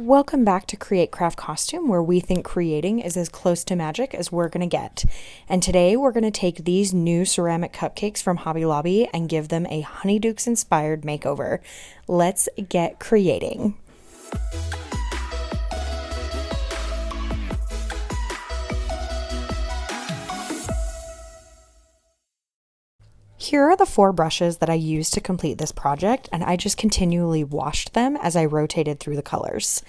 Welcome back to Create Craft Costume, where we think creating is as close to magic as we're going to get. And today we're going to take these new ceramic cupcakes from Hobby Lobby and give them a Honeydukes inspired makeover. Let's get creating. Here are the 4 brushes that I used to complete this project, and I just continually washed them as I rotated through the colors.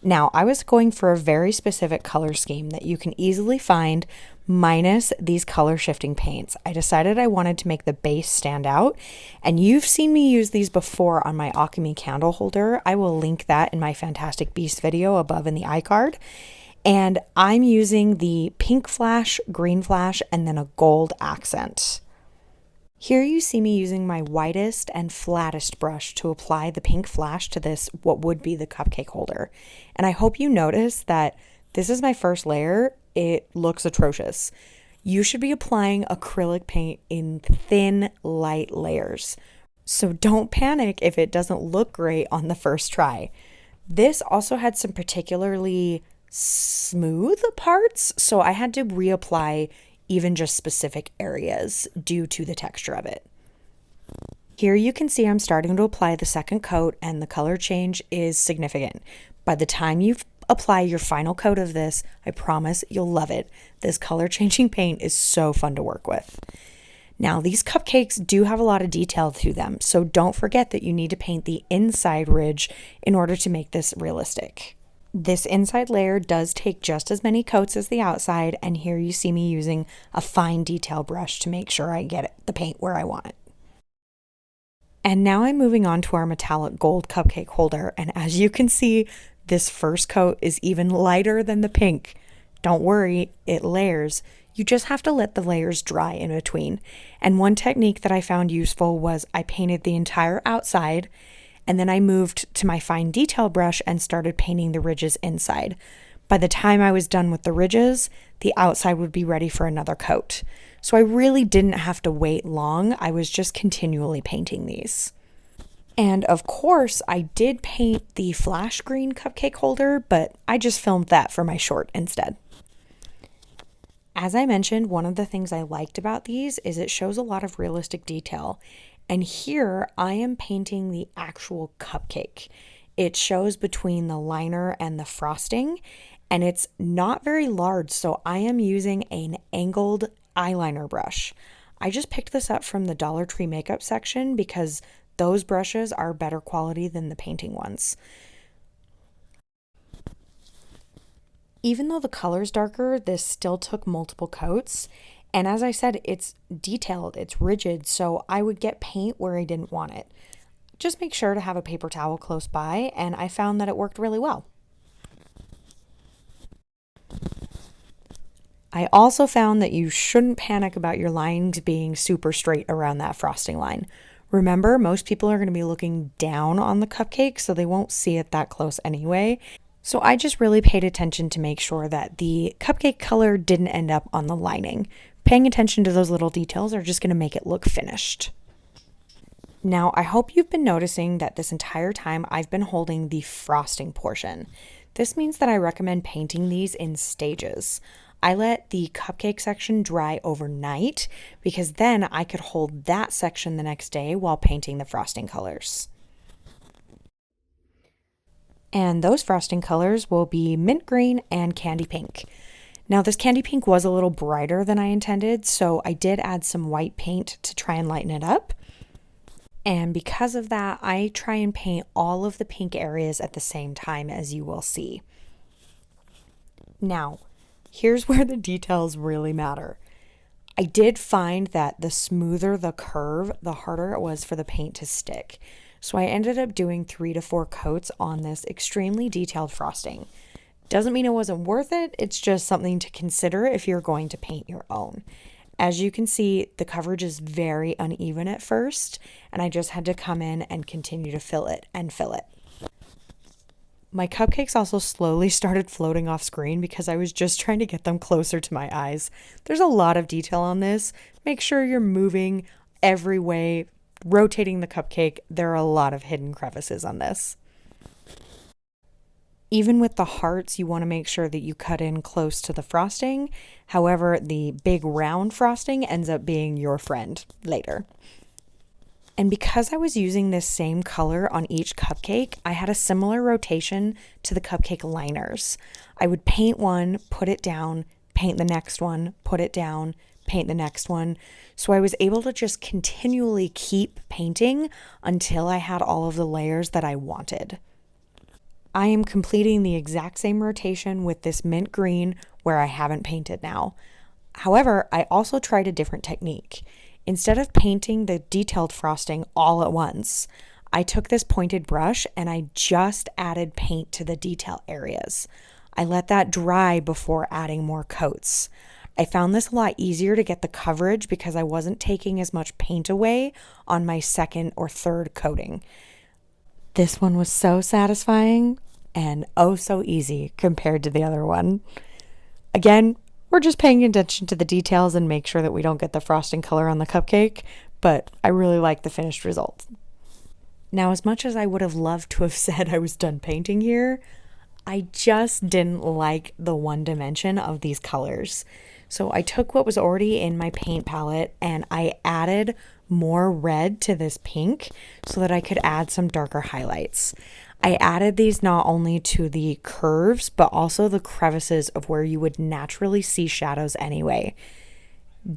Now, I was going for a very specific color scheme that you can easily find minus these color shifting paints. I decided I wanted to make the base stand out, and you've seen me use these before on my Alchemy candle holder. I will link that in my Fantastic Beasts video above in the iCard. And I'm using the pink flash, green flash, and then a gold accent. Here you see me using my whitest and flattest brush to apply the pink flash to this, what would be the cupcake holder. And I hope you notice that this is my first layer. It looks atrocious. You should be applying acrylic paint in thin, light layers. So don't panic if it doesn't look great on the first try. This also had some particularly smooth parts, so I had to reapply even just specific areas due to the texture of it. Here you can see I'm starting to apply the second coat, and the color change is significant. By the time you apply your final coat of this, I promise you'll love it. This color changing paint is so fun to work with. Now, these cupcakes do have a lot of detail to them, so don't forget that you need to paint the inside ridge in order to make this realistic. This inside layer does take just as many coats as the outside, and here you see me using a fine detail brush to make sure I get the paint where I want it. And now I'm moving on to our metallic gold cupcake holder, and as you can see, this first coat is even lighter than the pink. Don't worry, it layers. You just have to let the layers dry in between. And one technique that I found useful was I painted the entire outside, and then I moved to my fine detail brush and started painting the ridges inside. By the time I was done with the ridges, the outside would be ready for another coat. So I really didn't have to wait long. I was just continually painting these. And of course, I did paint the flash green cupcake holder, but I just filmed that for my short instead. As I mentioned, one of the things I liked about these is it shows a lot of realistic detail. And here I am painting the actual cupcake. It shows between the liner and the frosting, and it's not very large, so I am using an angled eyeliner brush. I just picked this up from the Dollar Tree makeup section because those brushes are better quality than the painting ones. Even though the color's darker, this still took multiple coats. And as I said, it's detailed, it's rigid, so I would get paint where I didn't want it. Just make sure to have a paper towel close by, and I found that it worked really well. I also found that you shouldn't panic about your lines being super straight around that frosting line. Remember, most people are going to be looking down on the cupcake, so they won't see it that close anyway. So I just really paid attention to make sure that the cupcake color didn't end up on the lining. Paying attention to those little details are just going to make it look finished. Now, I hope you've been noticing that this entire time I've been holding the frosting portion. This means that I recommend painting these in stages. I let the cupcake section dry overnight because then I could hold that section the next day while painting the frosting colors. And those frosting colors will be mint green and candy pink. Now, this candy pink was a little brighter than I intended, so I did add some white paint to try and lighten it up. And because of that, I try and paint all of the pink areas at the same time, as you will see. Now, here's where the details really matter. I did find that the smoother the curve, the harder it was for the paint to stick. So I ended up doing 3 to 4 coats on this extremely detailed frosting. Doesn't mean it wasn't worth it, it's just something to consider if you're going to paint your own. As you can see, the coverage is very uneven at first, and I just had to come in and continue to fill it and fill it. My cupcakes also slowly started floating off screen because I was just trying to get them closer to my eyes. There's a lot of detail on this. Make sure you're moving every way, rotating the cupcake. There are a lot of hidden crevices on this. Even with the hearts, you want to make sure that you cut in close to the frosting. However, the big round frosting ends up being your friend later. And because I was using this same color on each cupcake, I had a similar rotation to the cupcake liners. I would paint one, put it down, paint the next one, put it down, paint the next one. So I was able to just continually keep painting until I had all of the layers that I wanted. I am completing the exact same rotation with this mint green where I haven't painted now. However, I also tried a different technique. Instead of painting the detailed frosting all at once, I took this pointed brush and I just added paint to the detail areas. I let that dry before adding more coats. I found this a lot easier to get the coverage because I wasn't taking as much paint away on my second or third coating. This one was so satisfying and oh so easy compared to the other one. Again, we're just paying attention to the details and make sure that we don't get the frosting color on the cupcake, but I really like the finished result. Now, as much as I would have loved to have said I was done painting here, I just didn't like the one dimension of these colors. So I took what was already in my paint palette and I added more red to this pink so that I could add some darker highlights. I added these not only to the curves, but also the crevices of where you would naturally see shadows anyway.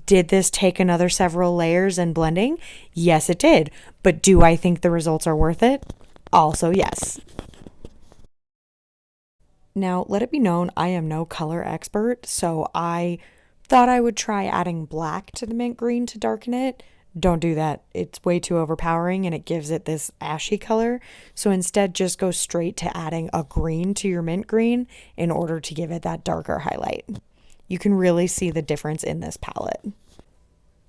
Did this take another several layers and blending? Yes, it did. But do I think the results are worth it? Also, yes. Now, let it be known, I am no color expert, so I thought I would try adding black to the mint green to darken it. Don't do that. It's way too overpowering and it gives it this ashy color. So instead, just go straight to adding a green to your mint green in order to give it that darker highlight. You can really see the difference in this palette.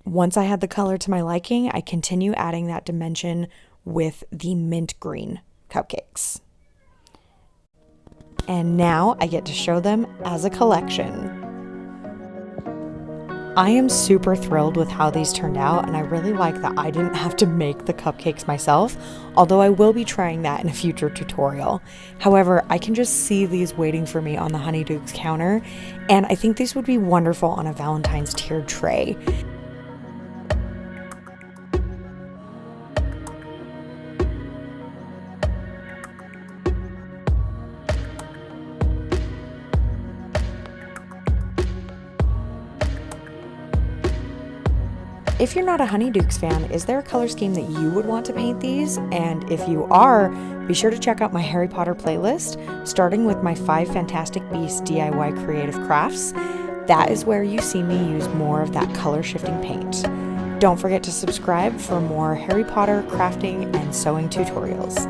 Once I had the color to my liking, I continue adding that dimension with the mint green cupcakes. And now I get to show them as a collection. I am super thrilled with how these turned out, and I really like that I didn't have to make the cupcakes myself, although I will be trying that in a future tutorial. However, I can just see these waiting for me on the Honeydukes counter, and I think these would be wonderful on a Valentine's tiered tray. If you're not a Honeydukes fan, is there a color scheme that you would want to paint these? And if you are, be sure to check out my Harry Potter playlist, starting with my 5 Fantastic Beasts DIY creative crafts. That is where you see me use more of that color shifting paint. Don't forget to subscribe for more Harry Potter crafting and sewing tutorials.